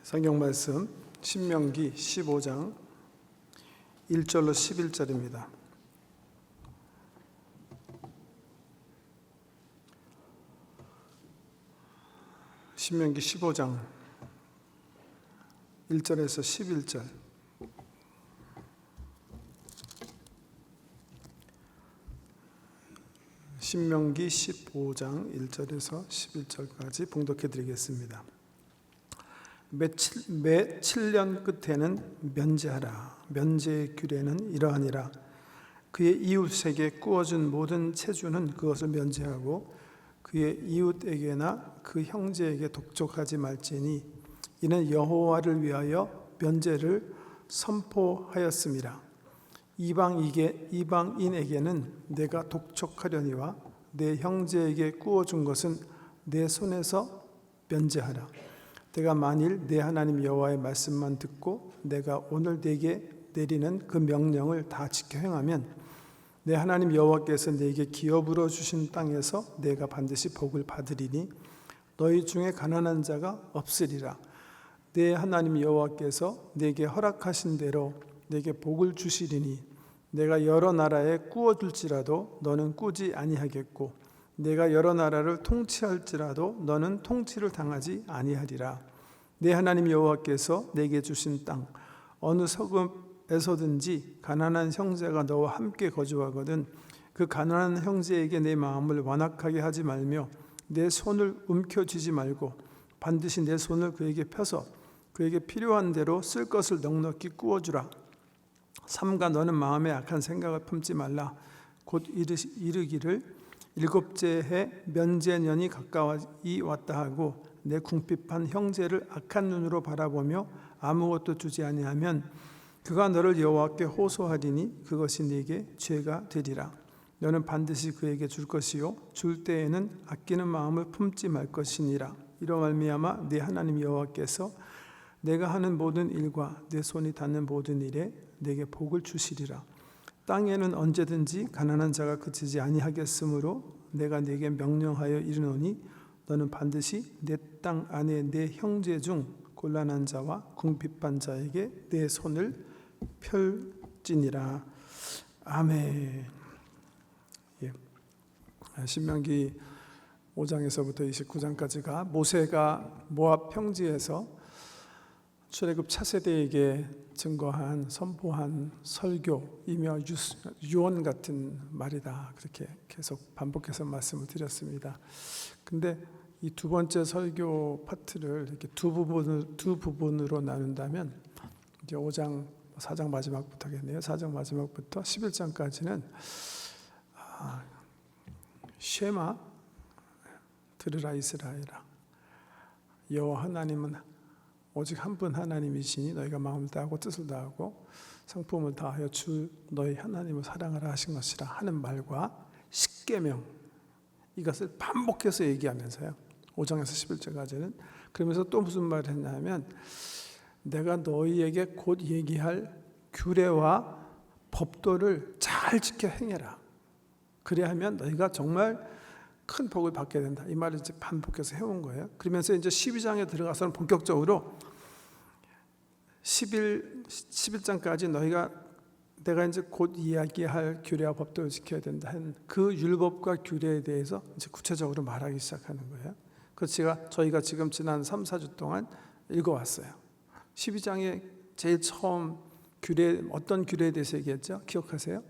성경 말씀 신명기 15장 1절로 11절입니다. 신명기 15장 1절에서 11절. 신명기 15장 1절에서 11절까지 봉독해 드리겠습니다. 매 7년 끝에는 면제하라. 면제의 규례는 이러하니라. 그의 이웃에게 꾸어준 모든 체주는 그것을 면제하고 그의 이웃에게나 그 형제에게 독촉하지 말지니 이는 여호와를 위하여 면제를 선포하였음이라. 이방인에게는 내가 독촉하려니와 내 형제에게 꾸어준 것은 내 손에서 면제하라. 내가 만일 내 하나님 여호와의 말씀만 듣고 내가 오늘 내게 내리는 그 명령을 다 지켜 행하면 내 하나님 여호와께서 내게 기업으로 주신 땅에서 내가 반드시 복을 받으리니 너희 중에 가난한 자가 없으리라. 내 하나님 여호와께서 내게 허락하신 대로 내게 복을 주시리니 내가 여러 나라에 꾸어둘지라도 너는 꾸지 아니하겠고 내가 여러 나라를 통치할지라도 너는 통치를 당하지 아니하리라. 내 하나님 여호와께서 내게 주신 땅 어느 서금에서든지 가난한 형제가 너와 함께 거주하거든 그 가난한 형제에게 내 마음을 완악하게 하지 말며 내 손을 움켜쥐지 말고 반드시 내 손을 그에게 펴서 그에게 필요한 대로 쓸 것을 넉넉히 꾸어주라. 삼가 너는 마음에 악한 생각을 품지 말라. 곧 이르기를 일곱째 해 면제년이 가까이 왔다 하고 내 궁핍한 형제를 악한 눈으로 바라보며 아무것도 주지 아니하면 그가 너를 여호와께 호소하리니 그것이 네게 죄가 되리라. 너는 반드시 그에게 줄 것이요 줄 때에는 아끼는 마음을 품지 말 것이니라. 이로 말미암아 네 하나님 여호와께서 내가 하는 모든 일과 내 손이 닿는 모든 일에 내게 복을 주시리라. 땅에는 언제든지 가난한 자가 그치지 아니하겠으므로 내가 네게 명령하여 이르노니 너는 반드시 내 땅 안에 내 형제 중 곤란한 자와 궁핍한 자에게 내 손을 펼지니라. 아멘. 신명기 5장에서부터 29장까지가 모세가 모압 평지에서 출애굽 차세대에게 증거한 선포한 설교이며 유언 같은 말이다. 그렇게 계속 반복해서 말씀을 드렸습니다. 근데 이 두 번째 설교 파트를 이렇게 두 부분으로 나눈다면 이제 5장 4장 마지막부터겠네요. 4장 마지막부터 11장까지는 쉐마 들으라 이스라엘아 여호와 하나님은 오직 한 분 하나님이시니 너희가 마음을 다하고 뜻을 다하고 성품을 다하여 주 너희 하나님을 사랑하라 하신 것이라 하는 말과 십계명 이것을 반복해서 얘기하면서요. 5장에서 11절까지는 그러면서 또 무슨 말을 했냐면 내가 너희에게 곧 얘기할 규례와 법도를 잘 지켜 행해라. 그래야 하면 너희가 정말 큰 복을 받게 된다. 이 말을 이제 반복해서 해온 거예요. 그러면서 이제 12장에 들어가서는 본격적으로 11장까지 내가 이제 곧 이야기할 규례와 법도를 지켜야 된다 하는 그 율법과 규례에 대해서 이제 구체적으로 말하기 시작하는 거예요. 그래서 저희가 지금 지난 3, 4주 동안 읽어왔어요. 12장에 제일 처음 규례, 어떤 규례에 대해서 얘기했죠? 기억하세요?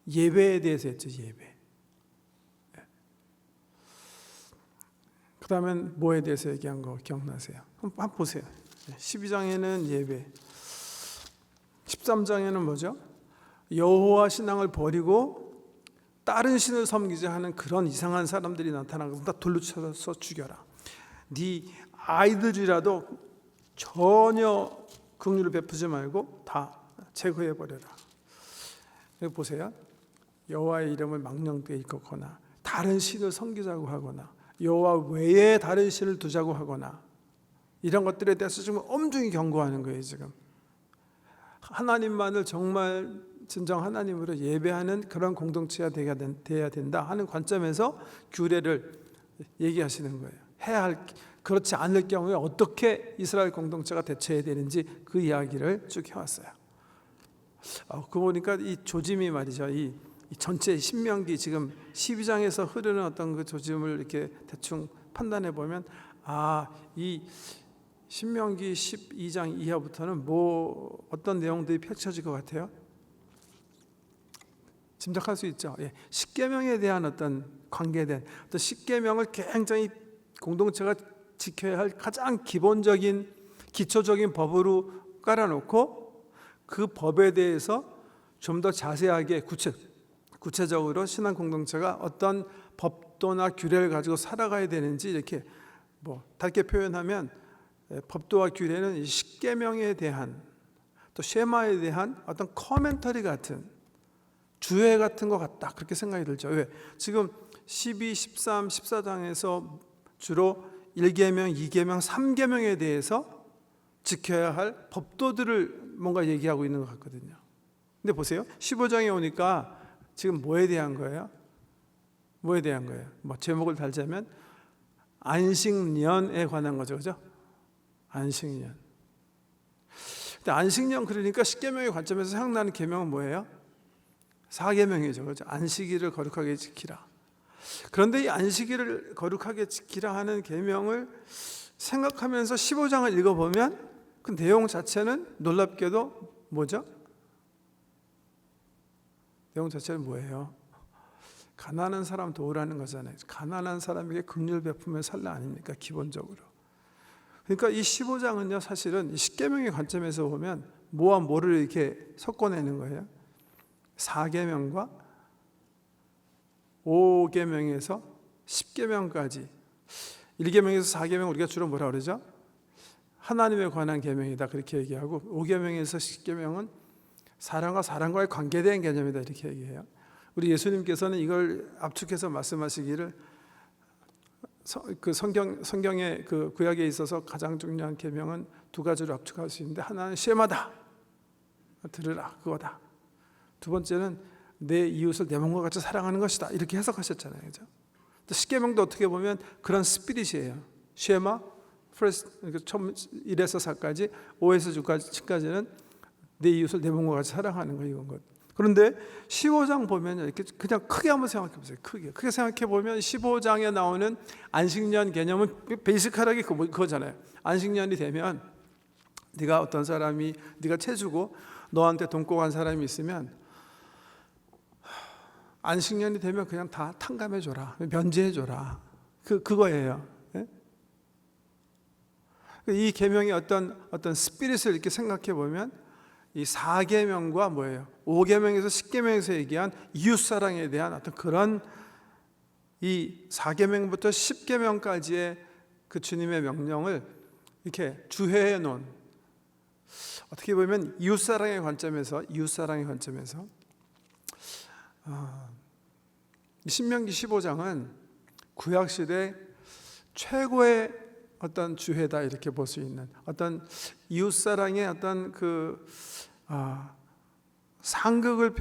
예배에 대해서 했죠. 예배. 그 다음엔 뭐에 대해서 얘기한 거 기억나세요? 한번 보세요. 12장에는 예배, 13장에는 뭐죠? 여호와 신앙을 버리고 다른 신을 섬기자 하는 그런 이상한 사람들이 나타나고 다 돌로 쳐서 죽여라. 네 아이들이라도 전혀 긍휼을 베푸지 말고 다 제거해버려라. 여기 보세요. 여호와의 이름을 망령되이 일컫거나 다른 신을 섬기자고 하거나 여호와 외에 다른 신을 두자고 하거나 이런 것들에 대해서 지금 엄중히 경고하는 거예요. 지금 하나님만을 정말 진정 하나님으로 예배하는 그런 공동체가 돼야 된다 하는 관점에서 규례를 얘기하시는 거예요. 해야 할 그렇지 않을 경우에 어떻게 이스라엘 공동체가 대처해야 되는지 그 이야기를 쭉 해왔어요. 그 보니까 이 조짐이 말이죠. 이 전체 신명기 지금 12장에서 흐르는 어떤 그 조짐을 이렇게 대충 판단해 보면 이 신명기 12장 이하부터는 어떤 내용들이 펼쳐질 것 같아요? 짐작할 수 있죠. 십계명에 대한 어떤 관계에 대한 어떤 십계명을 굉장히 공동체가 지켜야 할 가장 기본적인 기초적인 법으로 깔아놓고 그 법에 대해서 좀 더 자세하게 구체적으로 신앙 공동체가 어떤 법도나 규례를 가지고 살아가야 되는지 이렇게 짧게 표현하면 법도와 규례는 십계명에 대한 또 쉐마에 대한 어떤 커멘터리 같은 주회 같은 것 같다 그렇게 생각이 들죠. 왜? 지금 12, 13, 14장에서 주로 1계명, 2계명, 3계명에 대해서 지켜야 할 법도들을 뭔가 얘기하고 있는 것 같거든요. 근데 보세요. 15장에 오니까 지금 뭐에 대한 거예요? 뭐에 대한 거예요? 제목을 달자면 안식년에 관한 거죠. 그죠? 안식년. 근데 안식년 그러니까 십계명의 관점에서 생각나는 계명은 뭐예요? 4계명이죠. 그죠? 안식일을 거룩하게 지키라. 그런데 이 안식일을 거룩하게 지키라 하는 계명을 생각하면서 15장을 읽어보면 그 내용 자체는 놀랍게도 뭐죠? 내용 자체는 뭐예요? 가난한 사람 도우라는 거잖아요. 가난한 사람에게 긍휼 베푸며 살라 아닙니까? 기본적으로. 그러니까 이 15장은요, 사실은 십계명의 관점에서 보면 뭐와 뭐를 이렇게 섞어내는 거예요. 4계명과 5계명에서 10계명까지. 1계명에서 4계명 우리가 주로 뭐라 그러죠? 하나님에 관한 계명이다 그렇게 얘기하고 5계명에서 10계명은 사람과의 관계된 개념이다 이렇게 얘기해요. 우리 예수님께서는 이걸 압축해서 말씀하시기를 그 성경의 그 구약에 있어서 가장 중요한 계명은 두 가지로 압축할 수 있는데 하나는 쉐마다 들으라 그거다. 두 번째는 내 이웃을 내 몸과 같이 사랑하는 것이다 이렇게 해석하셨잖아요. 그죠? 또 십계명도 어떻게 보면 그런 스피릿이에요. 쉐마 처음 1에서 4까지 5에서 6까지는 내 이웃을 내 몸과 같이 사랑하는 거 이건 것. 그런데 15장 보면 이렇게 그냥 크게 한번 생각해 보세요. 크게 생각해 보면 15장에 나오는 안식년 개념은 베이직하게 그거잖아요. 안식년이 되면 네가 어떤 사람이 네가 채주고 너한테 돈 꿔간 사람이 있으면 안식년이 되면 그냥 다 탕감해 줘라, 면제해 줘라. 그거예요. 이 계명의 어떤 스피릿을 이렇게 생각해 보면 이 4계명과 뭐예요? 5계명에서 10계명에서 얘기한 이웃사랑에 대한 어떤 그런 이 4계명부터 10계명까지의 그 주님의 명령을 이렇게 주해해 놓은 어떻게 보면 이웃사랑의 관점에서 신명기 15장은 구약시대 최고의 어떤 주회다 이렇게 볼 수 있는 어떤 이웃사랑의 어떤 상극을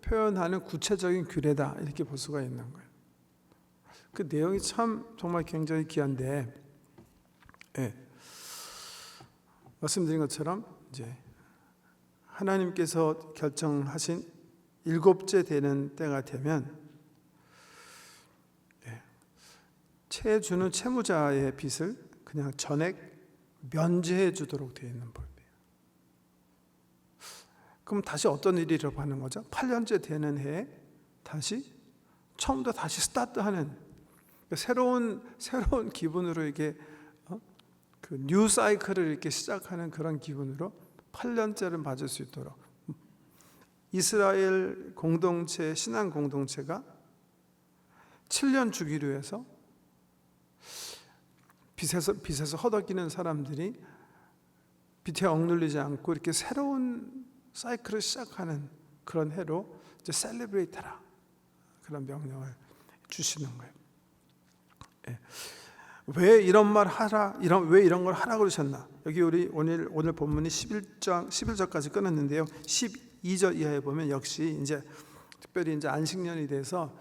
표현하는 구체적인 규례다 이렇게 볼 수가 있는 거예요. 그 내용이 참 정말 굉장히 귀한데, 말씀드린 것처럼 이제 하나님께서 결정하신 7째 되는 때가 되면 채주는 채무자의 빚을 그냥 전액 면제해 주도록 되어 있는 법이에요. 그럼 다시 어떤 일이 일어나는 거죠? 8년째 되는 해에 다시 처음부터 다시 스타트하는 새로운 기분으로 이렇게 그 뉴 사이클을 이렇게 시작하는 그런 기분으로 8년째를 맞을 수 있도록 이스라엘 공동체 신앙 공동체가 7년 주기로 해서 빚에서 허덕이는 사람들이 빚에 억눌리지 않고 이렇게 새로운 사이클을 시작하는 그런 해로 이제 셀레브레이트하라 그런 명령을 주시는 거예요. 왜 이런 말 하라? 왜 이런 걸 하라 그러셨나? 여기 우리 오늘 본문이 11절까지 끊었는데요. 12절 이하에 보면 역시 이제 특별히 이제 안식년이 돼서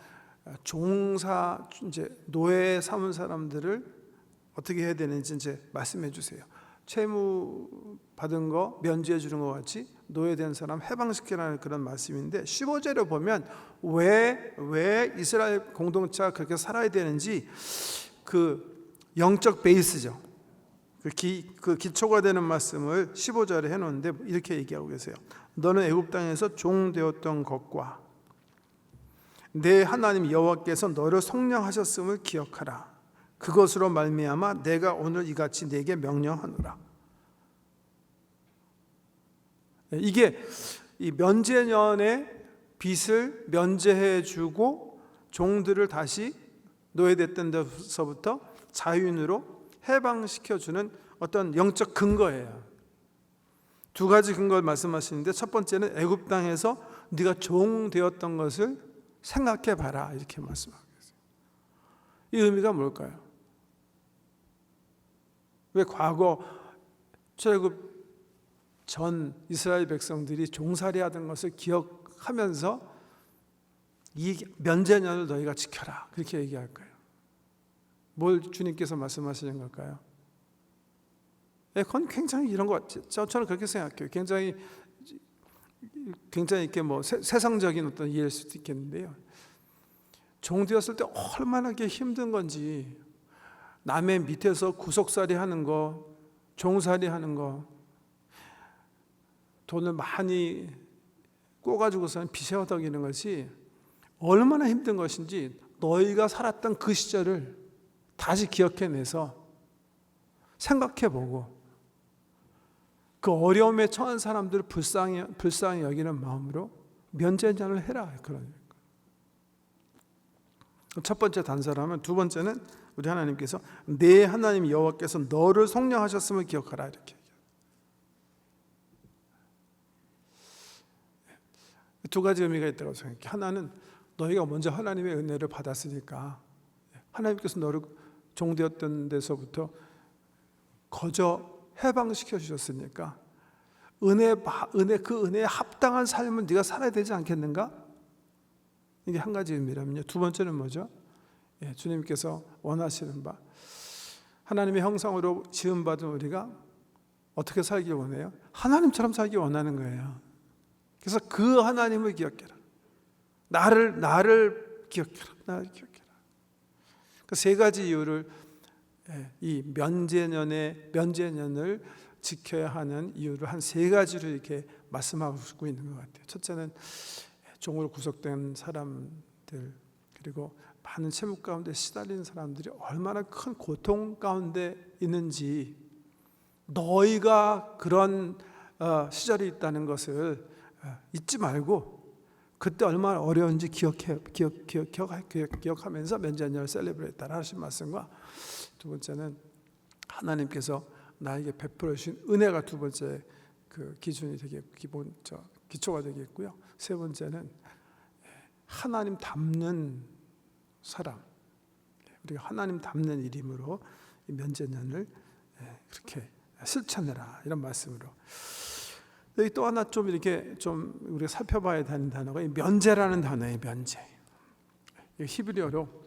종사 이제 노예 삼은 사람들을 어떻게 해야 되는지 이제 말씀해 주세요. 채무 받은 거 면제해 주는 것 같이 노예된 사람 해방시키라는 그런 말씀인데 15절에 보면 왜 이스라엘 공동체가 그렇게 살아야 되는지 그 영적 베이스죠. 그 기초가 되는 말씀을 15절에 해놓는데 이렇게 얘기하고 계세요. 너는 애굽 땅에서 종되었던 것과 내 하나님 여호와께서 너를 속량하셨음을 기억하라. 그것으로 말미암아 내가 오늘 이같이 내게 명령하노라. 이게 이 면제년의 빚을 면제해주고 종들을 다시 노예됐던 데서부터 자유인으로 해방시켜주는 어떤 영적 근거예요. 두 가지 근거를 말씀하시는데 첫 번째는 애굽 땅에서 네가 종 되었던 것을 생각해 봐라 이렇게 말씀하고 계세요. 이 의미가 뭘까요? 왜 과거 출애굽 전 이스라엘 백성들이 종살이 하던 것을 기억하면서 이 면제년을 너희가 지켜라 그렇게 얘기할까요? 뭘 주님께서 말씀하시는 걸까요? 그건 굉장히 이런 것 같아요. 저는 그렇게 생각해요. 굉장히 이렇게 뭐 세상적인 어떤 이해일 수도 있겠는데요. 종 되었을 때 얼마나 이게 힘든 건지, 남의 밑에서 구속살이 하는 거, 종살이 하는 거, 돈을 많이 꿔가지고서는 빚에 허덕이는 것이 얼마나 힘든 것인지 너희가 살았던 그 시절을 다시 기억해내서 생각해보고 그 어려움에 처한 사람들을 불쌍히 여기는 마음으로 면제년을 해라. 그런 첫 번째 단서라면, 두 번째는 우리 하나님께서 내 하나님 여호와께서 너를 속량하셨음을 기억하라 이렇게. 두 가지 의미가 있다고 생각해요. 하나는 너희가 먼저 하나님의 은혜를 받았으니까 하나님께서 너를 종되었던 데서부터 거저 해방시켜 주셨으니까 그 은혜에 합당한 삶을 네가 살아야 되지 않겠는가? 이게 한 가지 의미라면요. 두 번째는 뭐죠? 주님께서 원하시는 바, 하나님의 형상으로 지음받은 우리가 어떻게 살기 원해요? 하나님처럼 살기 원하는 거예요. 그래서 그 하나님을 기억해라. 나를 기억해라. 나를 기억해라. 그 세 가지 이유를, 이 면제년을 지켜야 하는 이유를 한 세 가지로 이렇게 말씀하고 있는 것 같아요. 첫째는 종으로 구속된 사람들, 그리고 많은 채무 가운데 시달리는 사람들이 얼마나 큰 고통 가운데 있는지, 너희가 그런 시절이 있다는 것을 잊지 말고 그때 얼마나 어려운지 기억하면서 면제년을 셀레브레이트하라 하신 말씀과, 두 번째는 하나님께서 나에게 베풀어 주신 은혜가 두 번째 그 기준이 기초가 되겠고요. 세 번째는 하나님 닮는 사람, 우리가 하나님 닮는 이름으로 면제년을 그렇게 실천해라 이런 말씀으로. 여기 또 하나 좀 이렇게 좀 우리가 살펴봐야 되는 단어가 면제라는 단어예요. 면제. 히브리어로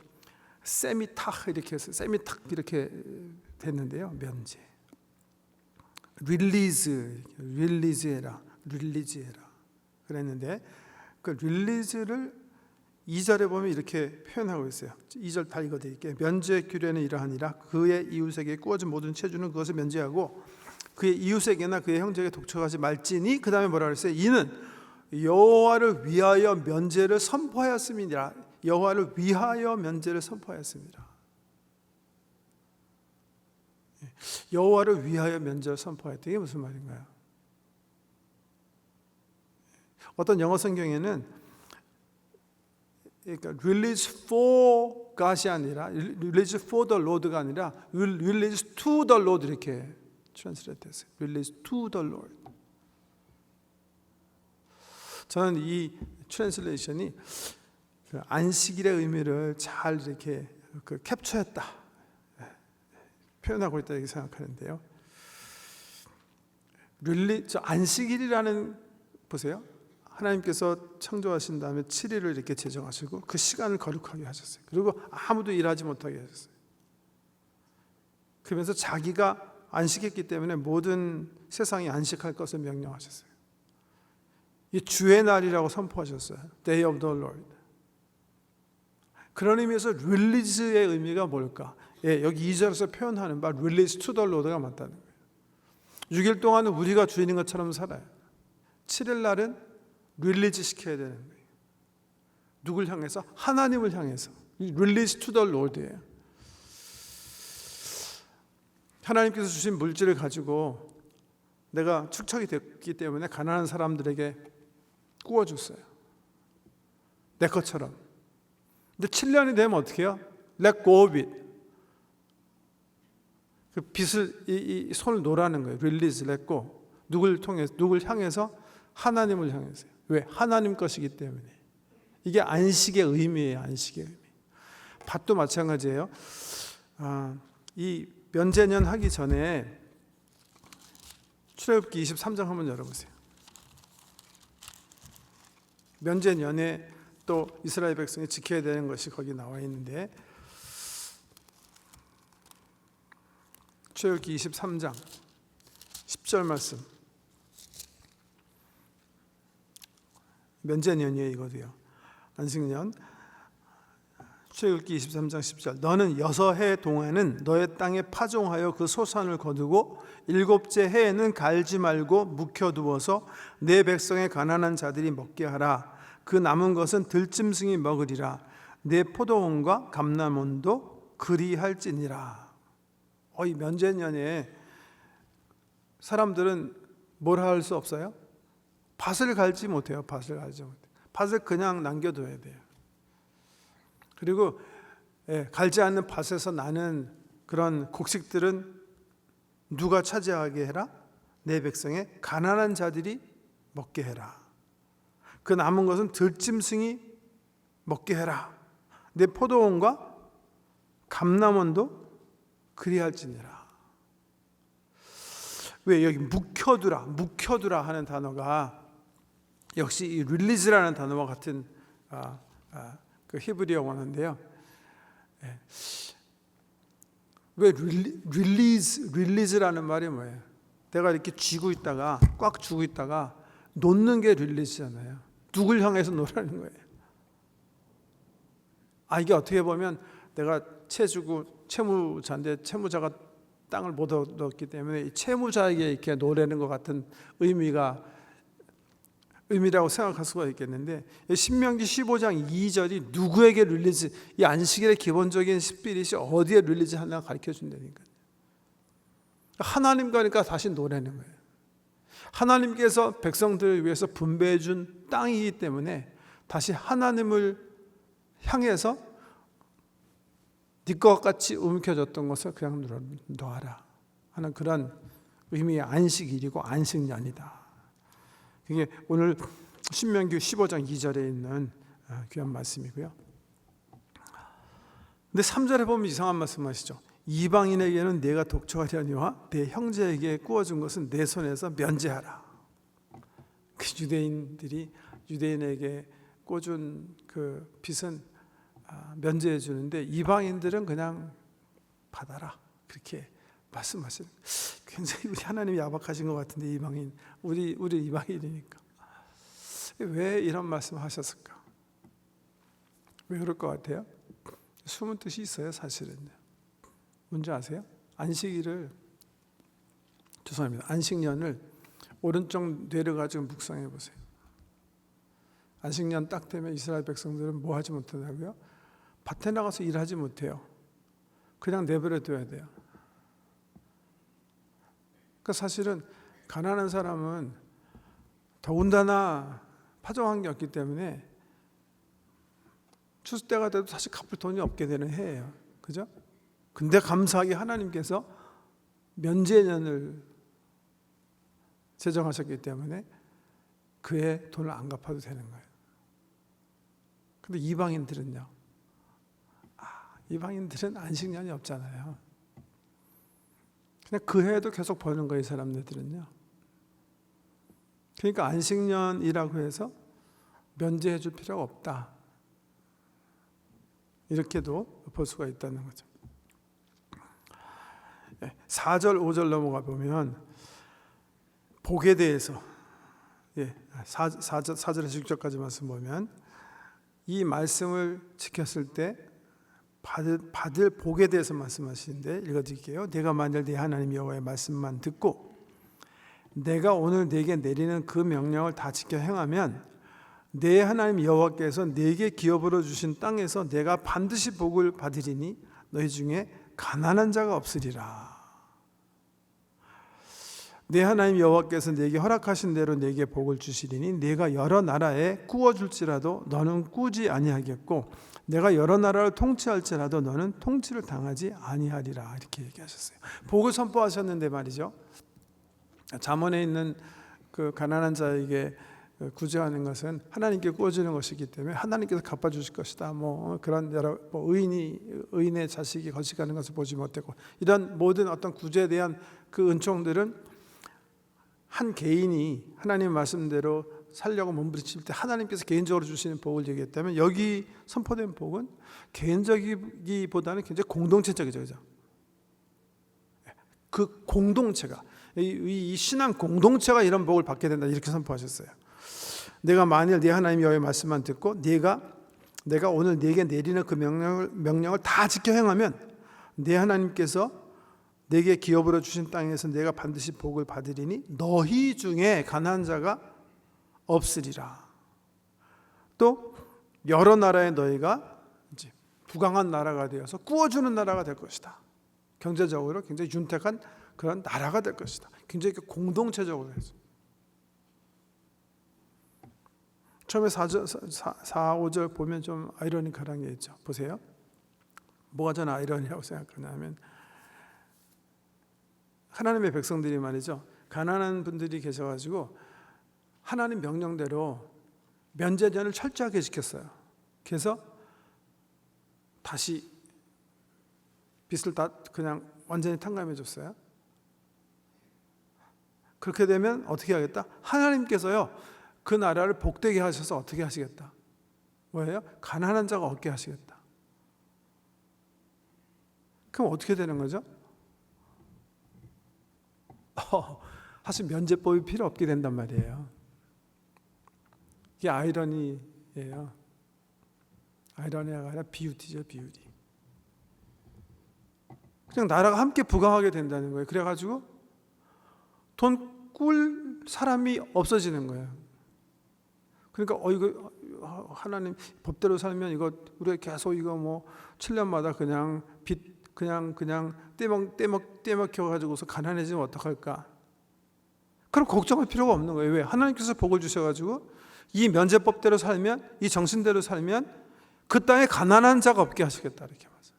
세미탁 이렇게 해서 세미탁 이렇게 됐는데요. 면제. 릴리즈해라 그랬는데, 그 릴리즈를 2절에 보면 이렇게 표현하고 있어요. 2절 다 읽어드릴게요. 면제 규례는 이러하니라. 그의 이웃에게 꾸어진 모든 체주는 그것을 면제하고 그의 이웃에게나 그의 형제에게 독촉하지 말지니, 그 다음에 뭐라 그랬어요? 이는 여호와를 위하여 면제를 선포하였음이니라. 여호와를 위하여 면제를 선포하였습니다. 여호와를 위하여 면제를 선포하였다. 이게 무슨 말인가요? 어떤 영어 성경에는 그러니까 release for God이 아니라 release for the Lord가 아니라 release to the Lord 이렇게 translate 됐어요. release to the Lord. 저는 이 트랜슬레이션이 안식일의 의미를 잘 이렇게 캡처했다, 표현하고 있다 이렇게 생각하는데요. 안식일이라는, 보세요. 하나님께서 창조하신 다음에 7일을 이렇게 제정하시고 그 시간을 거룩하게 하셨어요. 그리고 아무도 일하지 못하게 하셨어요. 그러면서 자기가 안식했기 때문에 모든 세상이 안식할 것을 명령하셨어요. 이 주의 날이라고 선포하셨어요. Day of the Lord. 그런 의미에서 릴리즈의 의미가 뭘까? 예, 여기 2절에서 표현하는 바 릴리즈 투 더 로드가 맞다는 거예요. 6일 동안은 우리가 주인인 것처럼 살아요. 7일 날은 릴리즈 시켜야 되는 거예요. 누굴 향해서? 하나님을 향해서. 릴리즈 투 더 로드예요. 하나님께서 주신 물질을 가지고 내가 축적이 됐기 때문에 가난한 사람들에게 구워줬어요. 내 것처럼. 근데 7년이 되면 어떻게 해요? Let go of it. 그 빚을 이 손을 놓으라는 거예요. Release, let go. 누굴 향해서? 하나님을 향해서요. 왜? 하나님 것이기 때문에. 이게 안식의 의미예요. 안식의 의미. 밭도 마찬가지예요. 이 면제년 하기 전에 출애굽기 23장 한번 열어보세요. 면제년에 또 이스라엘 백성이 지켜야 되는 것이 거기 나와 있는데, 출애굽기 23장 10절 말씀. 면제년이에요. 이거도요. 안식년. 출애굽기 23장 10절. 너는 6해 동안은 너의 땅에 파종하여 그 소산을 거두고 7째 해에는 갈지 말고 묵혀두어서 내 백성의 가난한 자들이 먹게 하라. 그 남은 것은 들짐승이 먹으리라. 내 포도원과 감람원도 그리할지니라. 이 면제년에 사람들은 뭘 할 수 없어요? 밭을 갈지 못해요. 밭을 그냥 남겨둬야 돼요. 그리고 갈지 않는 밭에서 나는 그런 곡식들은 누가 차지하게 해라? 내 백성의 가난한 자들이 먹게 해라. 그 남은 것은 들짐승이 먹게 해라. 내 포도원과 감람원도 그리할지니라. 왜 여기 묵혀두라 하는 단어가 역시 이 릴리즈라는 단어와 같은 그 히브리어 원어인데요. 왜 릴리즈라는 말이 뭐예요? 내가 이렇게 꽉 쥐고 있다가 놓는 게 릴리즈잖아요. 누굴 향해서 놓으라는 거예요. 이게 어떻게 보면 내가 채무자인데 채무자가 땅을 못 얻었기 때문에 이 채무자에게 이렇게 놓으라는 것 같은 의미라고 생각할 수가 있겠는데, 신명기 15장 2절이 누구에게 릴리즈, 이 안식일의 기본적인 스피릿이 어디에 릴리즈 하나 가르쳐 준다니까요. 하나님과 그러니까 다시 놓으라는 거예요. 하나님께서 백성들을 위해서 분배해 준 땅이기 때문에 다시 하나님을 향해서 네 것 같이 움켜졌던 것을 그냥 놓아라 하는 그런 의미의 안식일이고 안식년이다. 이게 오늘 신명기 15장 2절에 있는 귀한 말씀이고요. 근데 3절에 보면 이상한 말씀하시죠. 이방인에게는 내가 독촉하려니와 내 형제에게 구워준 것은 내 손에서 면제하라. 그 유대인에게 꿔준 그 빚은 면제해 주는데 이방인들은 그냥 받아라, 그렇게 말씀하시는. 굉장히 우리 하나님이 야박하신 것 같은데, 이방인, 우리 이방인이니까 왜 이런 말씀하셨을까? 왜 그럴 것 같아요? 숨은 뜻이 있어요. 사실은요. 뭔지 아세요? 안식년을 오른쪽 뇌를 가지고 묵상해 보세요. 안식년 딱 되면 이스라엘 백성들은 뭐 하지 못하냐고요? 밭에 나가서 일하지 못해요. 그냥 내버려 둬야 돼요. 그러니까 사실은 가난한 사람은 더군다나 파종한 게 없기 때문에 추수 때가 돼도 사실 갚을 돈이 없게 되는 해예요. 그죠? 근데 감사하게 하나님께서 면제년을 제정하셨기 때문에 그의 돈을 안 갚아도 되는 거예요. 근데 이방인들은요? 이방인들은 안식년이 없잖아요. 그냥 그 해에도 계속 버는 거예요, 사람들은요. 그러니까 안식년이라고 해서 면제해 줄 필요가 없다. 이렇게도 볼 수가 있다는 거죠. 4절 5절 넘어가 보면 복에 대해서 4절에서 6절까지 말씀 보면 이 말씀을 지켰을 때 받을 복에 대해서 말씀하시는데 읽어드릴게요. 내가 만일 네 하나님 여호와의 말씀만 듣고 내가 오늘 네게 내리는 그 명령을 다 지켜 행하면 내 하나님 여호와께서 네게 기업으로 주신 땅에서 내가 반드시 복을 받으리니 너희 중에 가난한 자가 없으리라. 내 하나님 여호와께서 네게 허락하신 대로 네게 복을 주시리니 네가 여러 나라에 꾸어줄지라도 너는 꾸지 아니하겠고 내가 여러 나라를 통치할지라도 너는 통치를 당하지 아니하리라. 이렇게 얘기하셨어요. 복을 선포하셨는데 말이죠. 잠언에 있는 그 가난한 자에게 구제하는 것은 하나님께 꾸어주는 것이기 때문에 하나님께서 갚아주실 것이다. 그런 여러 의인의 자식이 거식하는 것을 보지 못했고 이런 모든 어떤 구제에 대한 그 은총들은 한 개인이 하나님 말씀대로 살려고 몸부림칠 때 하나님께서 개인적으로 주시는 복을 얘기했기 때문에 여기 선포된 복은 개인적이기보다는 굉장히 공동체적이죠. 그죠? 그 공동체가 이 신앙 공동체가 이런 복을 받게 된다 이렇게 선포하셨어요. 내가 만일 네 하나님 여호와의 말씀만 듣고 내가 오늘 네게 내리는 그 명령을 다 지켜 행하면 네 하나님께서 내게 기업으로 주신 땅에서 내가 반드시 복을 받으리니 너희 중에 가난한 자가 없으리라. 또 여러 나라의 너희가 이제 부강한 나라가 되어서 꾸어주는 나라가 될 것이다. 경제적으로 굉장히 윤택한 그런 나라가 될 것이다. 굉장히 공동체적으로 해서 처음에 4, 5절 보면 좀 아이러니컬한 게 있죠. 보세요. 뭐가 전 아이러니라고 생각하냐면 하나님의 백성들이 말이죠. 가난한 분들이 계셔가지고 하나님 명령대로 면제전을 철저하게 지켰어요. 그래서 다시 빚을 다 그냥 완전히 탕감해 줬어요. 그렇게 되면 어떻게 하겠다? 하나님께서요 그 나라를 복되게 하셔서 어떻게 하시겠다? 뭐예요? 가난한 자가 얻게 하시겠다. 그럼 어떻게 되는 거죠? 사실 면제법이 필요 없게 된단 말이에요. 이게 아이러니예요. 아이러니가 아니라 비유티죠, 비유리. 그냥 나라가 함께 부강하게 된다는 거예요. 그래가지고 돈 꿀 사람이 없어지는 거예요. 그러니까 이거 하나님 법대로 살면 이거 우리가 계속 이거 7년마다 그냥 빚 그냥 떼먹혀 가지고서 가난해지면 어떡할까? 그럼 걱정할 필요가 없는 거예요. 왜? 하나님께서 복을 주셔가지고 이 면제법대로 살면 이 정신대로 살면 그 땅에 가난한 자가 없게 하시겠다 이렇게 말해요.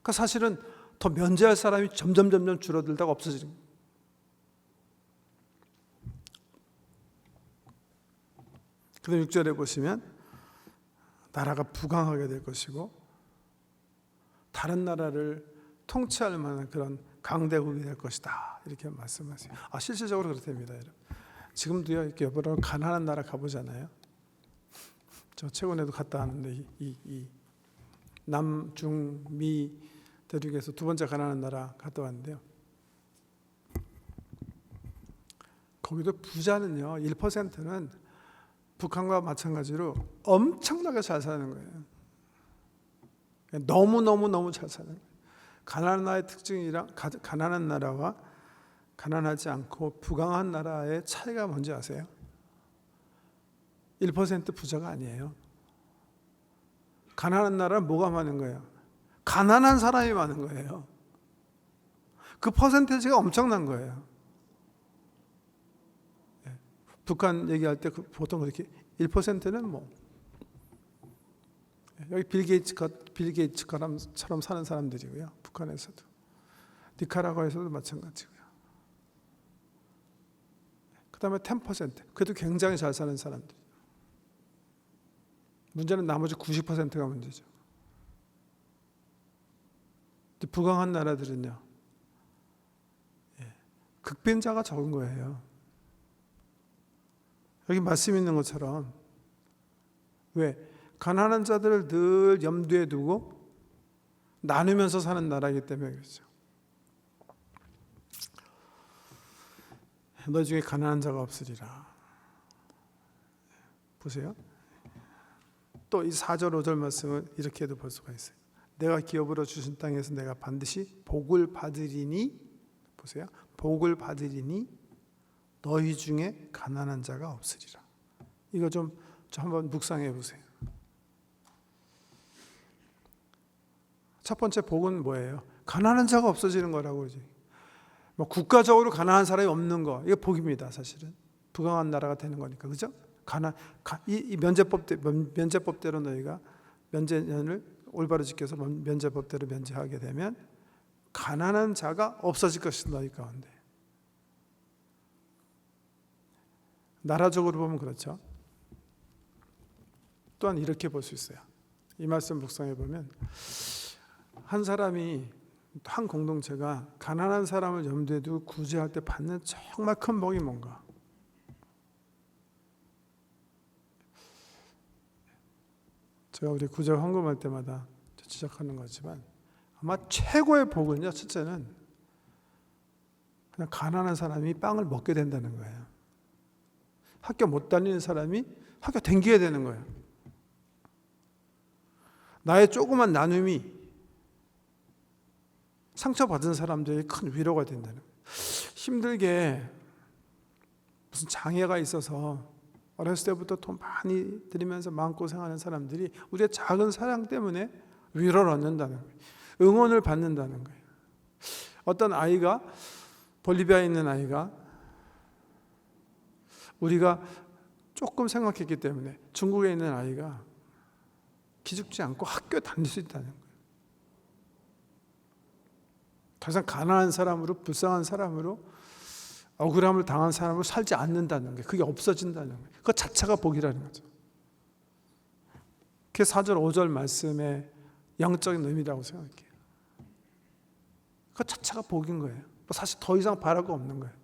그러니까 사실은 더 면제할 사람이 점점 줄어들다가 없어지는 거예요. 그다음 6절에 보시면 나라가 부강하게 될 것이고 다른 나라를 통치할 만한 그런 강대국이 될 것이다 이렇게 말씀하세요. 실질적으로 그렇답니다. 여러분. 지금도요 이렇게 여러분 가난한 나라 가보잖아요. 저 최근에도 갔다 왔는데 이 남중미 대륙에서 두 번째 가난한 나라 갔다 왔는데요. 거기도 부자는요 1%는 북한과 마찬가지로 엄청나게 잘 사는 거예요. 너무 잘 사는 거예요. 가난한 나라의 특징이랑 가난한 나라와 가난하지 않고 부강한 나라의 차이가 뭔지 아세요? 1% 부자가 아니에요. 가난한 나라는 뭐가 많은 거예요? 가난한 사람이 많은 거예요. 그 퍼센테이지가 엄청난 거예요. 북한 얘기할 때 보통 그렇게 1%는 여기 빌 게이츠처럼 사는 사람들이고요. 북한에서도 니카라과에서도 마찬가지고요. 그다음에 10% 그래도 굉장히 잘 사는 사람들. 문제는 나머지 90%가 문제죠. 부강한 나라들은요. 극빈자가 적은 거예요. 여기 말씀 있는 것처럼 왜? 가난한 자들을 늘 염두에 두고 나누면서 사는 나라이기 때문에 그렇죠. 너희 중에 가난한 자가 없으리라. 보세요. 또 이 4절 5절 말씀을 이렇게도 볼 수가 있어요. 내가 기업으로 주신 땅에서 내가 반드시 복을 받으리니, 보세요. 복을 받으리니 너희 중에 가난한 자가 없으리라. 이거 좀 한번 묵상해 보세요. 첫 번째 복은 뭐예요? 가난한 자가 없어지는 거라고 그러지. 뭐 국가적으로 가난한 사람이 없는 거, 이게 복입니다. 사실은 부강한 나라가 되는 거니까, 그죠? 이 면제법대로 너희가 면제년을 올바로 지켜서 면제법대로 면제하게 되면 가난한 자가 없어질 것이다, 너희 가운데. 나라적으로 보면 그렇죠. 또한 이렇게 볼 수 있어요. 이 말씀 묵상해 보면 한 사람이, 한 공동체가 가난한 사람을 염두에 두고 구제할 때 받는 정말 큰 복이 뭔가. 제가 우리 구제 헌금할 때마다 지적하는 거지만 아마 최고의 복은요, 첫째는 그냥 가난한 사람이 빵을 먹게 된다는 거예요. 학교 못 다니는 사람이 학교 다니게 되는 거예요. 나의 조그만 나눔이 상처받은 사람들이 큰 위로가 된다는 거예요. 힘들게 무슨 장애가 있어서 어렸을 때부터 돈 많이 들이면서 마음고생하는 사람들이 우리의 작은 사랑 때문에 위로를 얻는다는 거예요. 응원을 받는다는 거예요. 어떤 아이가, 볼리비아에 있는 아이가 우리가 조금 생각했기 때문에 중국에 있는 아이가 기죽지 않고 학교에 다닐 수 있다는 거예요. 더 이상 가난한 사람으로, 불쌍한 사람으로, 억울함을 당한 사람으로 살지 않는다는 거예요. 그게 없어진다는 거예요. 그것 자체가 복이라는 거죠. 그게 4절 5절 말씀의 영적인 의미라고 생각해요. 그것 자체가 복인 거예요. 사실 더 이상 바랄 거 없는 거예요.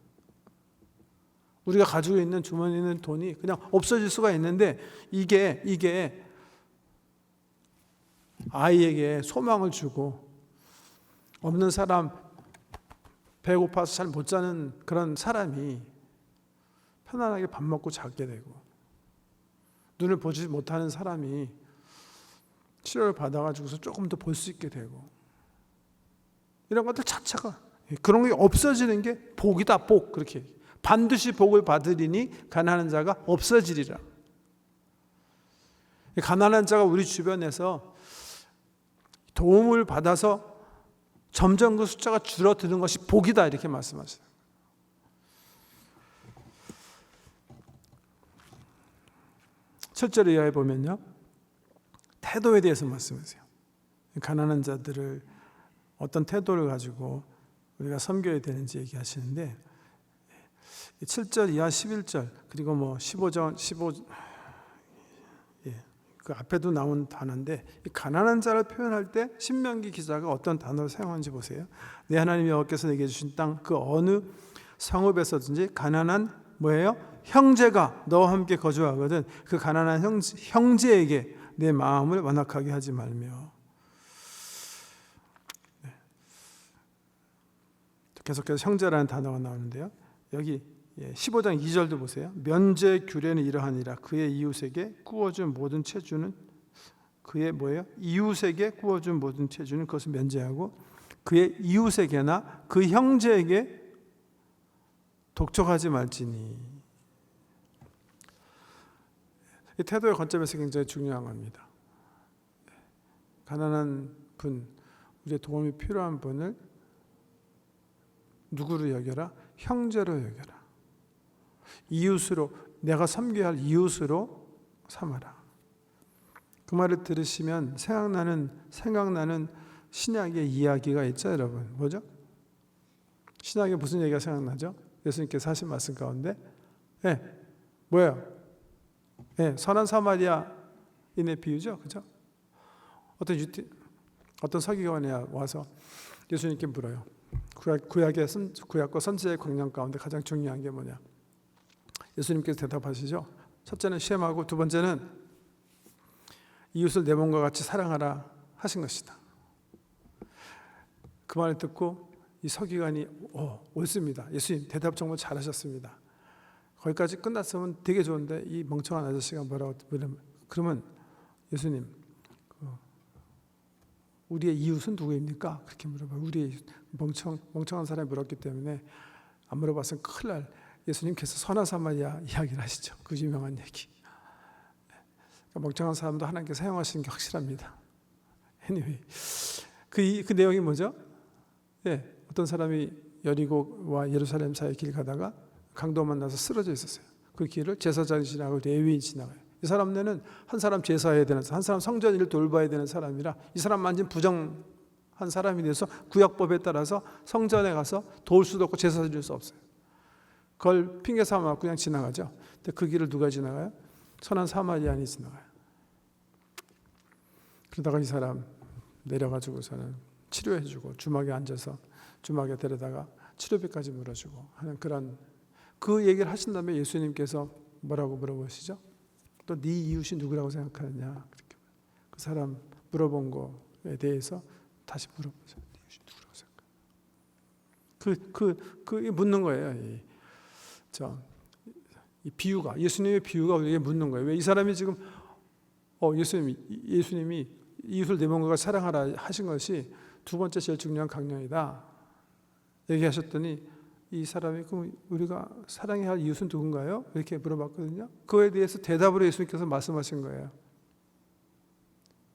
우리가 가지고 있는 주머니에 있는 돈이 그냥 없어질 수가 있는데 이게 아이에게 소망을 주고, 없는 사람, 배고파서 잘 못 자는 그런 사람이 편안하게 밥 먹고 자게 되고, 눈을 보지 못하는 사람이 치료를 받아가지고서 조금 더 볼 수 있게 되고, 이런 것들 자체가, 그런 게 없어지는 게 복이다. 복. 그렇게 반드시 복을 받으리니 가난한 자가 없어지리라. 가난한 자가 우리 주변에서 도움을 받아서 점점 그 숫자가 줄어드는 것이 복이다, 이렇게 말씀하시죠. 첫째로 이하에 보면요, 태도에 대해서 말씀하세요. 가난한 자들을 어떤 태도를 가지고 우리가 섬겨야 되는지 얘기하시는데, 7절 이하 11절 그리고 뭐 15절 그 앞에도 나온 단어인데, 가난한 자를 표현할 때 신명기 기자가 어떤 단어를 사용하는지 보세요. 내 하나님 여호와께서 내게 주신 땅 그 어느 성읍에서든지 가난한 뭐예요? 형제가 너와 함께 거주하거든 그 가난한 형제에게 내 마음을 완악하게 하지 말며. 계속해서 형제라는 단어가 나오는데요, 여기 15장 2절도 보세요. 면제 규례는 이러하니라. 그의 이웃에게 구워준 모든 체주는, 그의 뭐예요? 이웃에게 구워준 모든 체주는 그것을 면제하고 그의 이웃에게나 그 형제에게 독촉하지 말지니. 이 태도의 관점에서 굉장히 중요한 겁니다. 가난한 분, 우리의 도움이 필요한 분을 누구로 여겨라? 형제로 여겨라. 이웃으로, 내가 섬겨야 할 이웃으로 삼아라. 그 말을 들으시면 생각나는 신약의 이야기가 있죠, 여러분. 뭐죠? 신약에 무슨 얘기가 생각나죠? 예수님께서 하신 말씀 가운데, 뭐예요? 선한 사마리아인의 비유죠, 그죠? 어떤 서기관이 와서 예수님께 물어요. 구약과 선지자의 광량 가운데 가장 중요한 게 뭐냐? 예수님께서 대답하시죠. 첫째는 시험하고 두 번째는 이웃을 내 몸과 같이 사랑하라 하신 것이다. 그 말을 듣고 이 서기관이 옳습니다. 예수님 대답 정말 잘하셨습니다. 거기까지 끝났으면 되게 좋은데 이 멍청한 아저씨가 뭐라고 그러면 예수님 우리의 이웃은 누구입니까? 그렇게 물어봐요. 우리의 멍청한 사람이 물었기 때문에 안 물어봤으면 큰일 날. 예수님께서 선한 사마리아 이야기를 하시죠. 그 유명한 얘기. 그러니까 멍청한 사람도 하나님께서 사용하시는 게 확실합니다. Anyway, 그 내용이 뭐죠? 어떤 사람이 여리고와 예루살렘 사이 길 가다가 강도 만나서 쓰러져 있었어요. 그 길을 제사장이 지나고 레위인이 지나가요. 이 사람네는 한 사람 제사해야 되는 사람, 한 사람 성전 일을 돌봐야 되는 사람이라 이 사람 만진 부정한 사람이 돼서 구약법에 따라서 성전에 가서 도울 수도 없고 제사 드릴 수 없어요. 그걸 핑계 삼아 그냥 지나가죠. 근데 그 길을 누가 지나가요? 선한 사마리아인이 지나가요. 그러다가 이 사람 내려가지고서는 치료해주고 주막에 앉아서 주막에 데려다가 치료비까지 물어주고 하는 그 얘기를 하신 다음에 예수님께서 뭐라고 물어보시죠? 또 네 이웃이 누구라고 생각하느냐? 그 사람 물어본 거에 대해서 다시 물어보죠. 네 이웃이 누구라고 생각해? 그 묻는 거예요. 이 비유가 예수님의 비유가 우리에게 묻는 거예요. 왜 이 사람이 지금 예수님이 이웃을 내 몸과 사랑하라 하신 것이 두 번째 제일 중요한 강령이다 얘기하셨더니 이 사람이 그럼 우리가 사랑해야 할 이웃은 누군가요? 이렇게 물어봤거든요. 그거에 대해서 대답으로 예수님께서 말씀하신 거예요.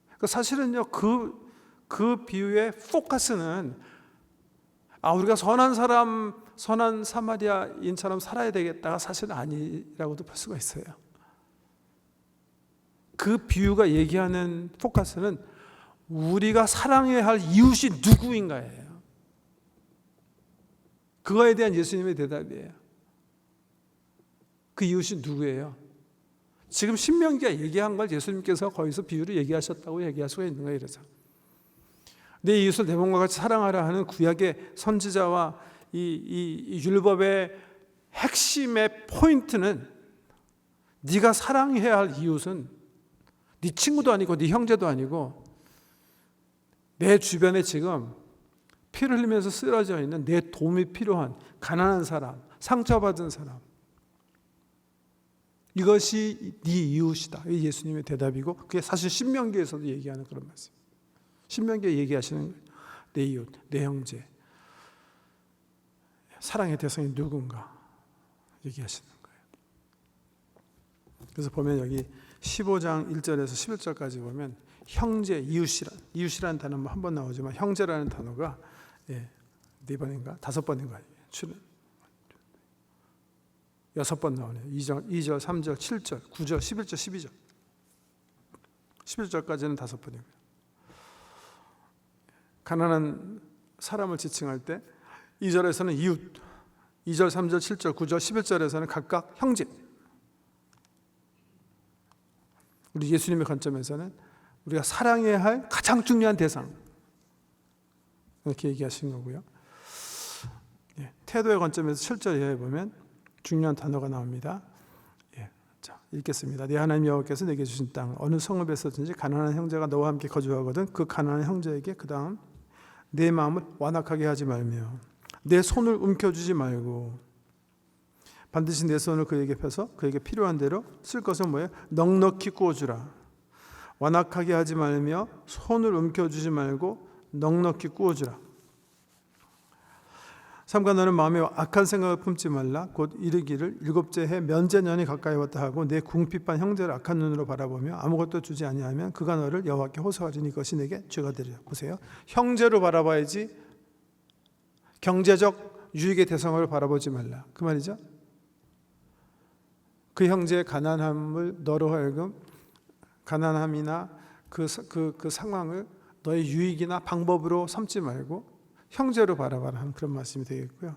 그러니까 사실은요 그 비유의 포커스는 우리가 선한 사마리아인처럼 살아야 되겠다가 사실은 아니라고도 볼 수가 있어요. 그 비유가 얘기하는 포커스는 우리가 사랑해야 할 이웃이 누구인가예요. 그거에 대한 예수님의 대답이에요. 그 이웃이 누구예요? 지금 신명기가 얘기한 걸 예수님께서 거기서 비유를 얘기하셨다고 얘기할 수가 있는 거예요. 그래서 내 이웃을 내 몸과 같이 사랑하라 하는 구약의 선지자와 이 율법의 핵심의 포인트는 네가 사랑해야 할 이웃은 네 친구도 아니고 네 형제도 아니고 내 주변에 지금 피를 흘리면서 쓰러져 있는 내 도움이 필요한 가난한 사람, 상처받은 사람, 이것이 네 이웃이다. 이게 예수님의 대답이고 그게 사실 신명기에서도 얘기하는 그런 말씀. 신명기에 얘기하시는 거예요. 내 이웃, 내 형제, 사랑의 대상이 누군가 얘기하시는 거예요. 그래서 보면 여기 15장 1절에서 11절까지 보면 형제, 이웃이라는 단어는 한 번 나오지만 형제라는 단어가 4번인가 5번인가 6번 나오네요. 2절, 3절, 7절, 9절, 11절, 12절 11절까지는 5번이고요. 가난한 사람을 지칭할 때 2절에서는 이웃, 2절, 3절, 7절, 9절, 11절에서는 각각 형제. 우리 예수님의 관점에서는 우리가 사랑해야 할 가장 중요한 대상 이렇게 얘기하신 거고요. 태도의 관점에서 7절 이하에 보면 중요한 단어가 나옵니다. 자, 읽겠습니다. 네 하나님 여호와께서 내게 주신 땅 어느 성읍에서든지 가난한 형제가 너와 함께 거주하거든 그 가난한 형제에게 그 다음 내 마음을 완악하게 하지 말며 내 손을 움켜쥐지 말고 반드시 내 손을 그에게 펴서 그에게 필요한 대로 쓸 것은 뭐예요? 넉넉히 구워주라. 완악하게 하지 말며 손을 움켜쥐지 말고 넉넉히 구워주라. 삼가 너는 마음에 악한 생각을 품지 말라. 곧 이르기를 일곱째 해 면제년이 가까이 왔다 하고 내 궁핍한 형제를 악한 눈으로 바라보며 아무것도 주지 아니하면 그가 너를 여호와께 호소하리니 그것이 내게 죄가 되리라. 보세요. 형제로 바라봐야지 경제적 유익의 대상을 바라보지 말라. 그 말이죠. 그 형제의 가난함을 너로 하여금 가난함이나 그 상황을 너의 유익이나 방법으로 삼지 말고 형제로 바라봐라 하는 그런 말씀이 되겠고요.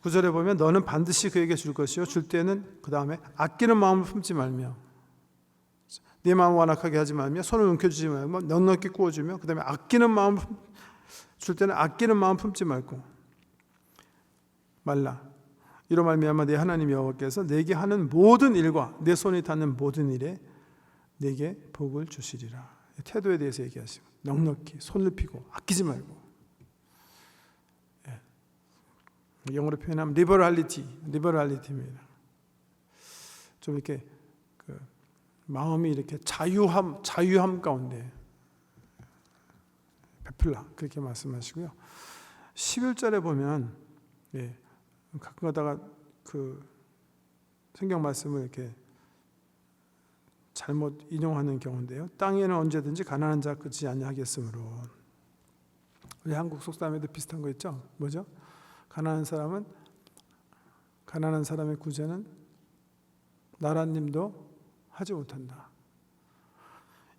9절에 보면 너는 반드시 그에게 줄 것이요 줄 때는 그 다음에 아끼는 마음을 품지 말며 네 마음을 완악하게 하지 말며 손을 움켜쥐지 말며 넉넉히 구워주며 그 다음에 아끼는 마음 줄 때는 아끼는 마음 품지 말고 말라. 이로 말미암아 내 하나님 여호와께서 내게 하는 모든 일과 내 손이 닿는 모든 일에 내게 복을 주시리라. 태도에 대해서 얘기하시고 넉넉히 손을 피고 아끼지 말고 영어로 표현하면 리버럴리티입니다. 좀 이렇게 마음이 이렇게 자유함 가운데 베풀라 그렇게 말씀하시고요. 11절에 보면 가끔 가다가 성경 말씀을 이렇게 잘못 인용하는 경우인데요. 땅에는 언제든지 가난한 자 그치지 아니하겠으므로. 우리 한국 속담에도 비슷한 거 있죠? 뭐죠? 가난한 사람의 구제는 나라님도 하지 못한다.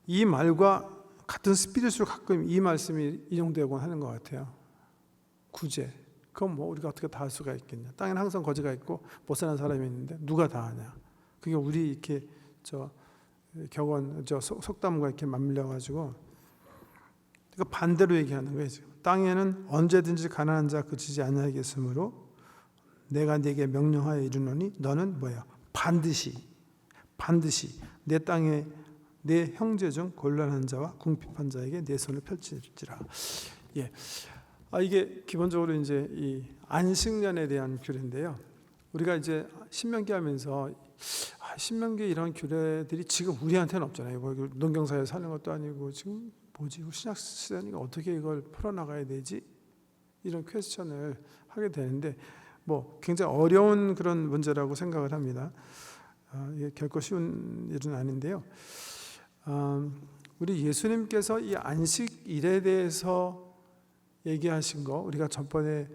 이 말과 같은 스피릿으로 가끔 이 말씀이 인용되곤 하는 것 같아요. 구제. 그건 뭐 우리가 어떻게 다 할 수가 있겠냐. 땅에는 항상 거지가 있고 못 사는 사람이 있는데 누가 다 하냐. 그게 우리 이렇게 속담과 이렇게 맞물려가지고 그러니까 반대로 얘기하는 거예요. 지금. 땅에는 언제든지 가난한 자 그치지 아니하겠으므로 내가 네게 명령하여 이르노니 너는 뭐야? 반드시 내 땅에 내 형제 중 곤란한 자와 궁핍한 자에게 내 손을 펼칠지라. 이게 기본적으로 이제 이 안식년에 대한 규례인데요. 우리가 이제 신명기 하면서 신명기 이런 규례들이 지금 우리한테는 없잖아요. 뭐 농경사회 사는 것도 아니고 지금 뭐지? 신약 시대니까 어떻게 이걸 풀어나가야 되지? 이런 퀘스천을 하게 되는데 뭐 굉장히 어려운 그런 문제라고 생각을 합니다. 이게 결코 쉬운 일은 아닌데요. 우리 예수님께서 이 안식일에 대해서 얘기하신 거 우리가 전번에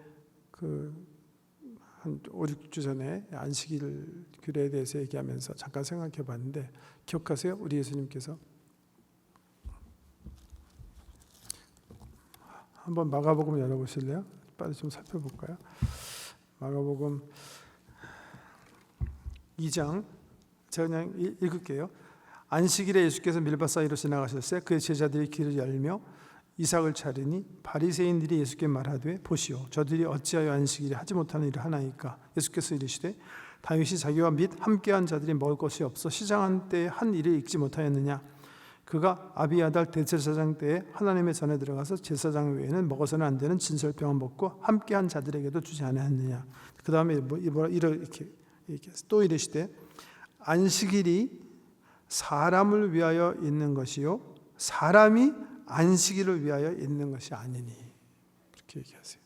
한 5, 6주 전에 안식일 규례에 대해서 얘기하면서 잠깐 생각해 봤는데 기억하세요? 우리 예수님께서 한번 마가복음 열어보실래요? 빨리 좀 살펴볼까요? 마가복음 2장 제가 그냥 읽을게요. 안식일에 예수께서 밀밭 사이로 지나가셨을 때 그의 제자들이 길을 열며 이삭을 차리니 바리새인들이 예수께 말하되 보시오 저들이 어찌하여 안식일에 하지 못하는 일을 하나이까. 예수께서 이르시되 다윗이 자기와 및 함께한 자들이 먹을 것이 없어 시장한 때에 한 일을 읽지 못하였느냐. 그가 아비아달 대제사장 때에 하나님의 전에 들어가서 제사장 외에는 먹어서는 안 되는 진설병을 먹고 함께한 자들에게도 주지 않았느냐. 그 다음에 이렇게 또 이르시되 안식일이 사람을 위하여 있는 것이요 사람이 안식일을 위하여 있는 것이 아니니. 그렇게 얘기하세요.